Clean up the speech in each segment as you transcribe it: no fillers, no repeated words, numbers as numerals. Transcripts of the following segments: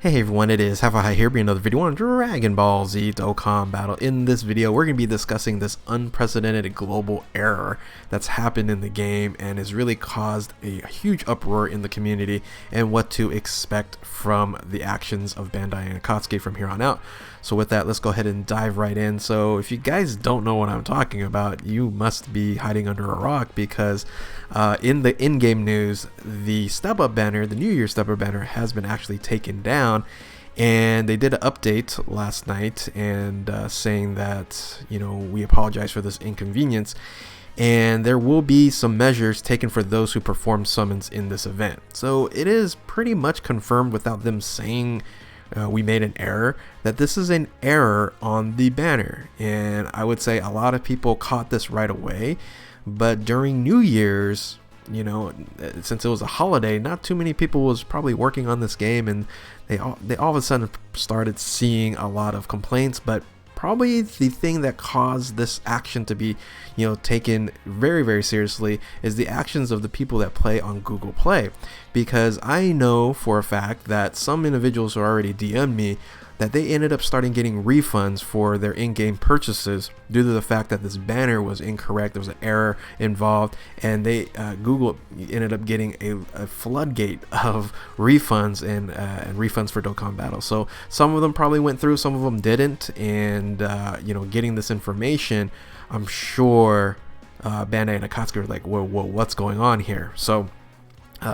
Hey everyone, it is High here, bringing another video on Dragon Ball Z Dokkan Battle. In this video, we're going to be discussing this unprecedented global error that's happened in the game and has really caused a huge uproar in the community and what to expect from the actions of Bandai and Akatsuki from here on out. So with that, let's go ahead and dive right in. So if you guys don't know what I'm talking about, you must be hiding under a rock because in the in-game news, the step-up banner, the New Year step-up banner, has been actually taken down. And they did an update last night and saying that, we apologize for this inconvenience. And there will be some measures taken for those who perform summons in this event. So it is pretty much confirmed without them saying we made an error, that this is an error on the banner. And I would say a lot of people caught this right away, but during New Year's, since it was a holiday, not too many people was probably working on this game, and they all of a sudden started seeing a lot of complaints. But probably the thing that caused this action to be taken very, very seriously is the actions of the people that play on Google Play, because I know for a fact that some individuals who already DM'd me that they ended up starting getting refunds for their in-game purchases due to the fact that this banner was incorrect. There was an error involved, and they Google ended up getting a floodgate of refunds and refunds for Dokkan Battle. So some of them probably went through, some of them didn't, and getting this information, I'm sure Bandai and Akatsuki were like, whoa, what's going on here? So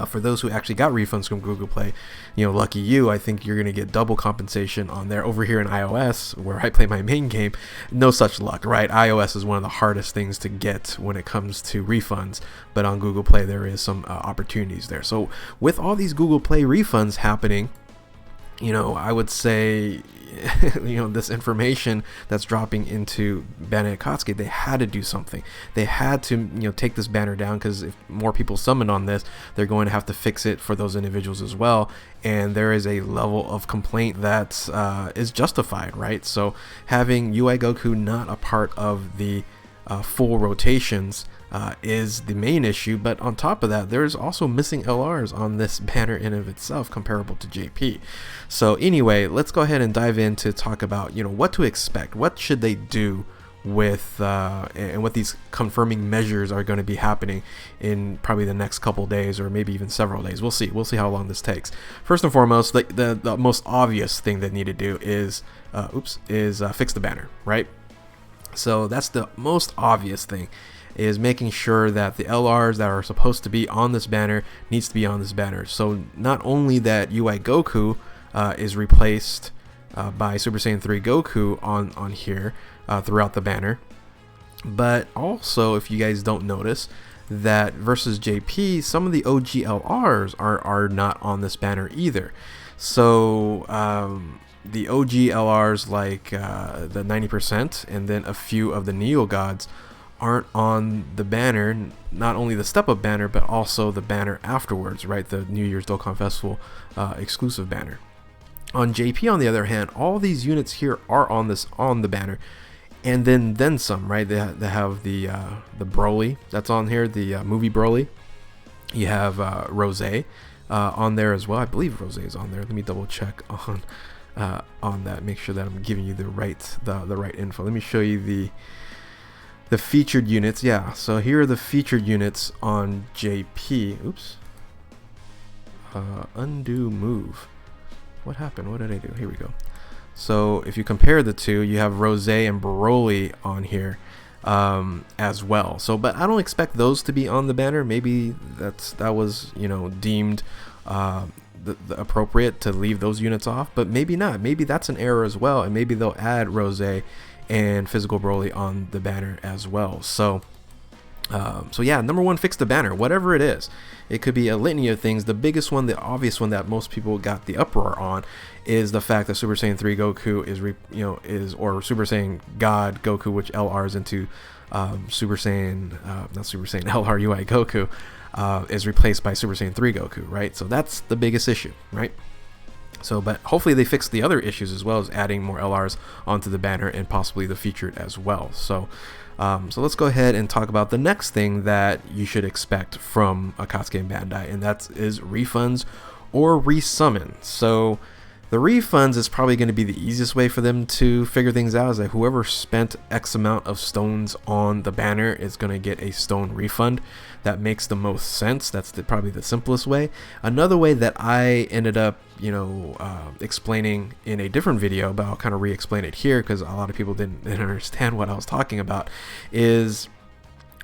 for those who actually got refunds from Google Play, lucky you. I think you're going to get double compensation on there. Over here in iOS, where I play my main game, no such luck, right? iOS is one of the hardest things to get when it comes to refunds, but on Google Play, there is some opportunities there. So with all these Google Play refunds happening, I would say, this information that's dropping into Bandai Akatsuki, they had to do something. They had to, take this banner down, because if more people summon on this, they're going to have to fix it for those individuals as well. And there is a level of complaint that is justified, right? So having UI Goku not a part of the full rotations is the main issue, but on top of that, there's also missing LRs on this banner in of itself, comparable to JP. So anyway, let's go ahead and dive in to talk about what to expect. What should they do with and what these confirming measures are going to be happening in probably the next couple days, or maybe even several days. We'll see how long this takes. First and foremost, the most obvious thing they need to do is fix the banner, right? So that's the most obvious thing, is making sure that the LRs that are supposed to be on this banner needs to be on this banner. So not only that UI Goku is replaced by Super Saiyan 3 Goku on here throughout the banner, but also, if you guys don't notice, that versus JP, some of the OG LRs are not on this banner either. So the OG LRs, like the 90%, and then a few of the Neo Gods, aren't on the banner, not only the step-up banner, but also the banner afterwards, right? The New Year's Dokkan Festival exclusive banner. On JP, on the other hand, all these units here are on the banner, and then some, right? They have the Broly that's on here, the movie Broly. You have Rose on there as well. I believe Rose is on there. Let me double check on that. Make sure that I'm giving you the right info. Let me show you the featured units. Yeah, so here are the featured units on JP. Oops. Undo move. What happened? What did I do? Here we go. So if you compare the two, you have Rose and Broly on here as well. So, but I don't expect those to be on the banner. Maybe that was deemed the appropriate to leave those units off, but maybe not. Maybe that's an error as well, and maybe they'll add Rose and physical Broly on the banner as well. So yeah, number one, fix the banner, whatever it is. It could be a litany of things. The biggest one, the obvious one that most people got the uproar on, is the fact that Super Saiyan 3 Goku or Super Saiyan God Goku, which LRs into Super Saiyan, not Super Saiyan, LR UI Goku, is replaced by Super Saiyan 3 Goku, right? So that's the biggest issue, right? So, but hopefully they fix the other issues as well, as adding more LRs onto the banner and possibly the featured as well. So let's go ahead and talk about the next thing that you should expect from Akatsuki and Bandai, and that is refunds or resummon. So The refunds is probably going to be the easiest way for them to figure things out, is that whoever spent X amount of stones on the banner is going to get a stone refund. That makes the most sense. That's probably the simplest way. Another way that I ended up, explaining in a different video, but I'll kind of re-explain it here because a lot of people didn't understand what I was talking about, is,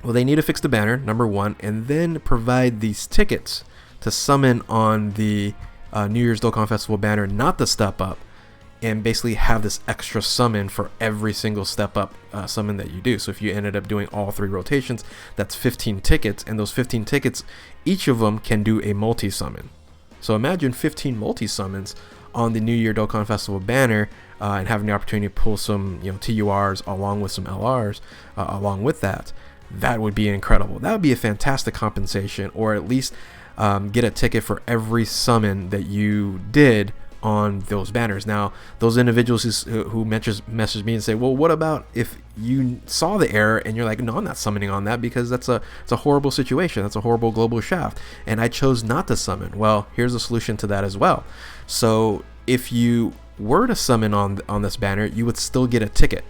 well, they need to fix the banner, number one, and then provide these tickets to summon on the New Year's Dokkan Festival banner, not the step up, and basically have this extra summon for every single step up summon that you do. So if you ended up doing all 3 rotations, that's 15 tickets, and those 15 tickets, each of them can do a multi-summon. So imagine 15 multi-summons on the New Year Dokkan Festival banner, and having the opportunity to pull some TURs along with some LRs along with that. That would be incredible. That would be a fantastic compensation, or at least get a ticket for every summon that you did on those banners. Now, those individuals who message me and say, well, what about if you saw the error and you're like, no, I'm not summoning on that because it's a horrible situation, that's a horrible global shaft, and I chose not to summon. Well, here's a solution to that as well. So if you were to summon on this banner, you would still get a ticket.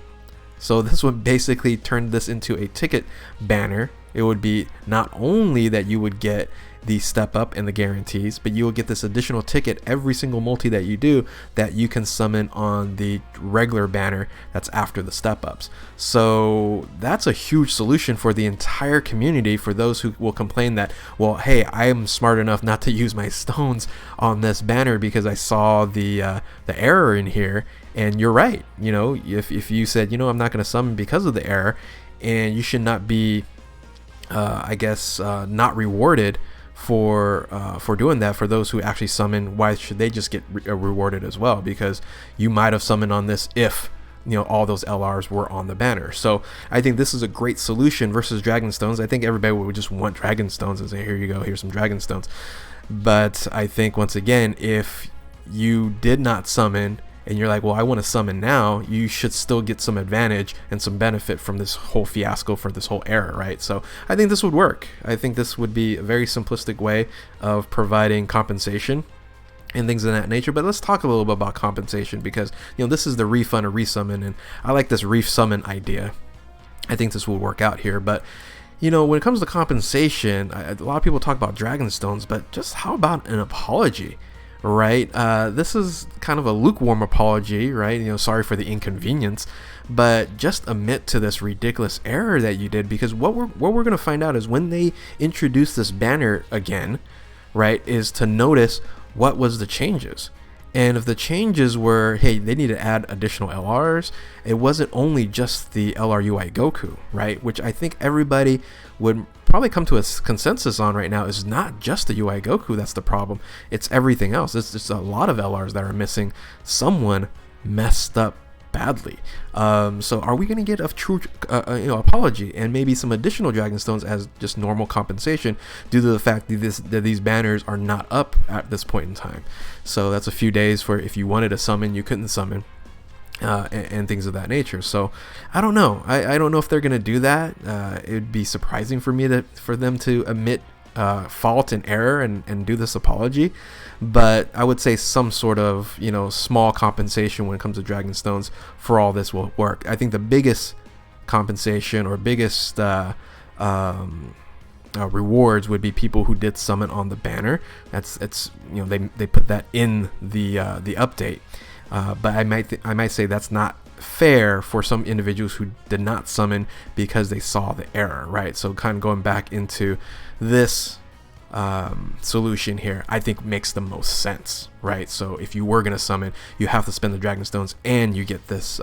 So this would basically turn this into a ticket banner. It would be not only that you would get the step up and the guarantees, but you will get this additional ticket every single multi that you do that you can summon on the regular banner that's after the step ups. So that's a huge solution for the entire community, for those who will complain that, well, hey, I am smart enough not to use my stones on this banner because I saw the error in here. And you're right, if you said, I'm not going to summon because of the error, and you should not be not rewarded for doing that. For those who actually summon, why should they just get rewarded as well? Because you might have summoned on this if all those LRs were on the banner. So I think this is a great solution versus Dragon Stones. I think everybody would just want Dragon Stones and say, here you go, here's some Dragon Stones. But I think, once again, if you did not summon and you're like, well, I want to summon now, you should still get some advantage and some benefit from this whole fiasco, for this whole error, right? So I think this would work. I think this would be a very simplistic way of providing compensation and things of that nature. But let's talk a little bit about compensation, because this is the refund or resummon, and I like this resummon idea. I think this will work out here. But when it comes to compensation, a lot of people talk about Dragon Stones, but just how about an apology? Right, this is kind of a lukewarm apology, right? Sorry for the inconvenience, but just admit to this ridiculous error that you did. Because what we're gonna find out is, when they introduce this banner again, right, is to notice what was the changes. And if the changes were, hey, they need to add additional LRs, it wasn't only just the LR UI Goku, right? Which I think everybody would probably come to a consensus on right now, is not just the UI Goku that's the problem. It's everything else. It's just a lot of LRs that are missing. Someone messed up badly. So are we going to get a true apology and maybe some additional Dragon Stones as just normal compensation due to the fact that these banners are not up at this point in time? So that's a few days for, if you wanted to summon, you couldn't summon, and things of that nature. So I don't know. I don't know if they're going to do that. It would be surprising for me for them to admit fault and error and do this apology. But I would say some sort of small compensation when it comes to Dragon Stones for all this will work. I think the biggest compensation or biggest rewards would be people who did summon on the banner. They put that in the update. But I might say that's not fair for some individuals who did not summon because they saw the error, right? So kind of going back into this solution here, I think makes the most sense, right? So if you were going to summon, you have to spend the Dragon Stones and you get this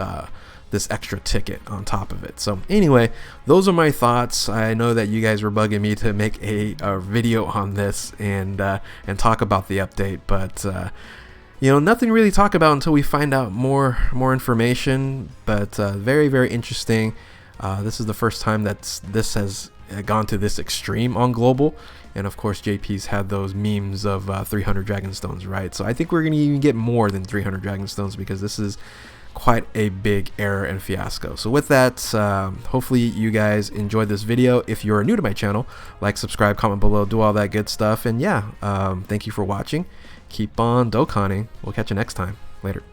this extra ticket on top of it. So anyway, those are my thoughts. I know that you guys were bugging me to make a video on this and talk about the update, but nothing really to talk about until we find out more information. But very, very interesting. This is the first time that this has gone to this extreme on global, and of course JP's had those memes of 300 Dragon Stones, right? So I think we're gonna even get more than 300 Dragon Stones, because this is quite a big error and fiasco. So with that, hopefully you guys enjoyed this video. If you're new to my channel, like, subscribe, comment below, do all that good stuff. And yeah, thank you for watching, keep on Dokkaning. We'll catch you next time. Later.